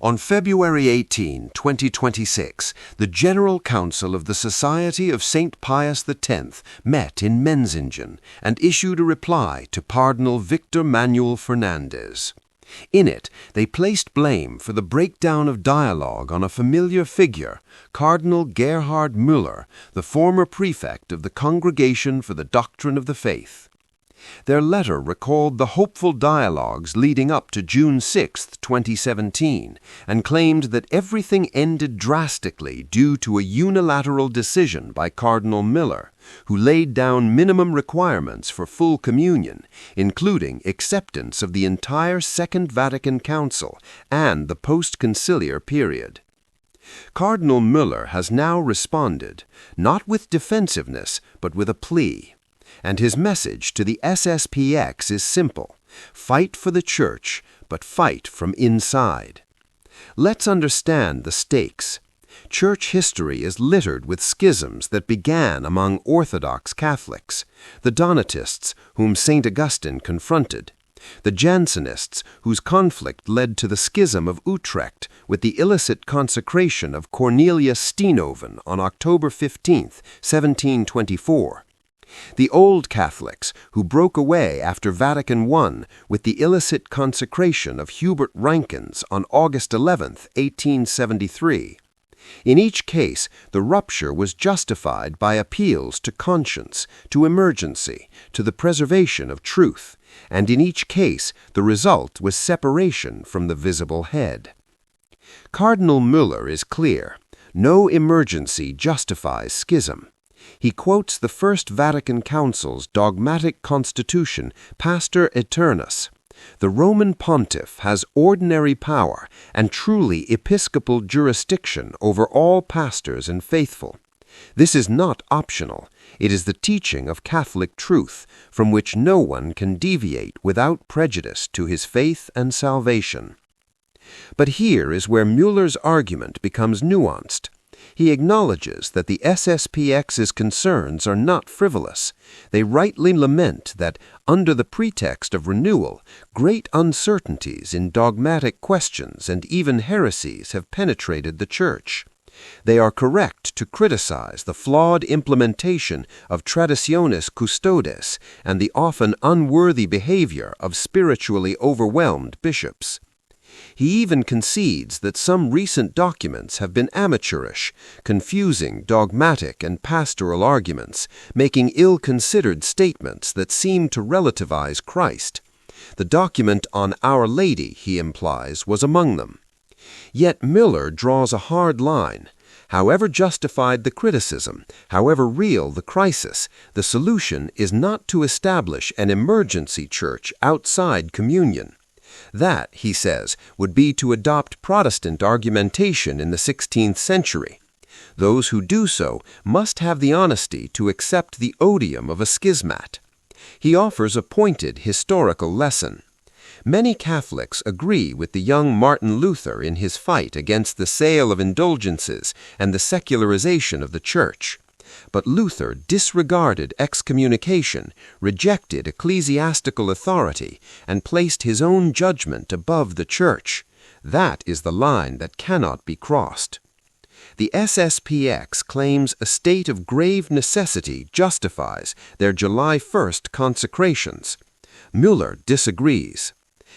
On February 18, 2026, the General Council of the Society of St. Pius X met in Menzingen and issued a reply to Cardinal Víctor Manuel Fernández. In it, they placed blame for the breakdown of dialogue on a familiar figure, Cardinal Gerhard Müller, the former prefect of the Congregation for the Doctrine of the Faith. Their letter recalled the hopeful dialogues leading up to June 6, 2017, and claimed that everything ended drastically due to a unilateral decision by Cardinal Müller, who laid down minimum requirements for full communion, including acceptance of the entire Second Vatican Council and the post-conciliar period. Cardinal Müller has now responded, not with defensiveness, but with a plea. And his message to the SSPX is simple: fight for the Church, but fight from inside. Let's understand the stakes. Church history is littered with schisms that began among Orthodox Catholics, the Donatists, whom St. Augustine confronted, the Jansenists, whose conflict led to the Schism of Utrecht with the illicit consecration of Cornelius Steenhoven on October 15, 1724, the Old Catholics, who broke away after Vatican I with the illicit consecration of Hubert Reinkens on August 11, 1873. In each case, the rupture was justified by appeals to conscience, to emergency, to the preservation of truth, and in each case the result was separation from the visible head. Cardinal Müller is clear: no emergency justifies schism. He quotes the First Vatican Council's dogmatic constitution, Pastor Aeternus. The Roman pontiff has ordinary power and truly episcopal jurisdiction over all pastors and faithful. This is not optional. It is the teaching of Catholic truth, from which no one can deviate without prejudice to his faith and salvation. But here is where Müller's argument becomes nuanced. He acknowledges that the SSPX's concerns are not frivolous. They rightly lament that, under the pretext of renewal, great uncertainties in dogmatic questions and even heresies have penetrated the Church. They are correct to criticize the flawed implementation of Traditionis Custodes and the often unworthy behavior of spiritually overwhelmed bishops. He even concedes that some recent documents have been amateurish, confusing dogmatic and pastoral arguments, making ill-considered statements that seem to relativize Christ. The document on Our Lady, he implies, was among them. Yet Müller draws a hard line. However justified the criticism, however real the crisis, the solution is not to establish an emergency church outside communion. That, he says, would be to adopt Protestant argumentation in the 16th century. Those who do so must have the honesty to accept the odium of a schismat. He offers a pointed historical lesson. Many Catholics agree with the young Martin Luther in his fight against the sale of indulgences and the secularization of the Church. But Luther disregarded excommunication, rejected ecclesiastical authority, and placed his own judgment above the Church. That is the line that cannot be crossed. The SSPX claims a state of grave necessity justifies their July 1st consecrations. Müller disagrees.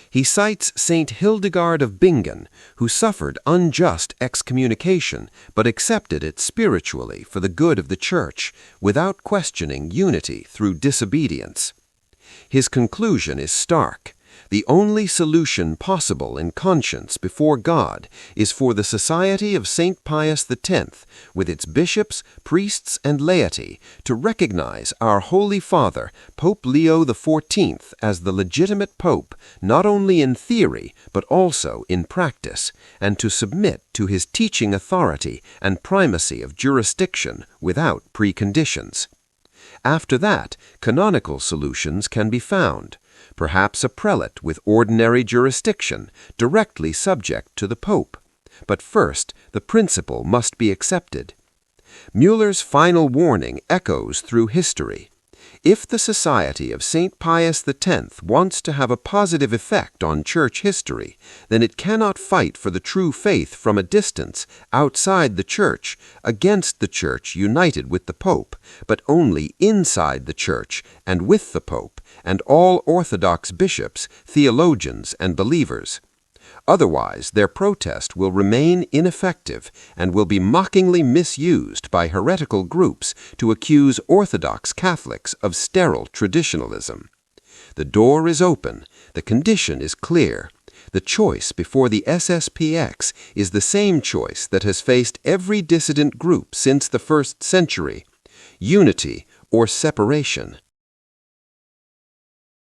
He cites Saint Hildegard of Bingen, who suffered unjust excommunication but accepted it spiritually for the good of the Church, without questioning unity through disobedience. His conclusion is stark. The only solution possible in conscience before God is for the Society of St. Pius X, with its bishops, priests, and laity, to recognize our Holy Father, Pope Leo XIV, as the legitimate pope, not only in theory, but also in practice, and to submit to his teaching authority and primacy of jurisdiction without preconditions. After that, canonical solutions can be found. Perhaps a prelate with ordinary jurisdiction, directly subject to the Pope. But first, the principle must be accepted. Müller's final warning echoes through history. If the Society of St. Pius X wants to have a positive effect on church history, then it cannot fight for the true faith from a distance, outside the church, against the church united with the Pope, but only inside the church and with the Pope and all Orthodox bishops, theologians, and believers. Otherwise, their protest will remain ineffective and will be mockingly misused by heretical groups to accuse Orthodox Catholics of sterile traditionalism. The door is open. The condition is clear. The choice before the SSPX is the same choice that has faced every dissident group since the 1st century: unity or separation.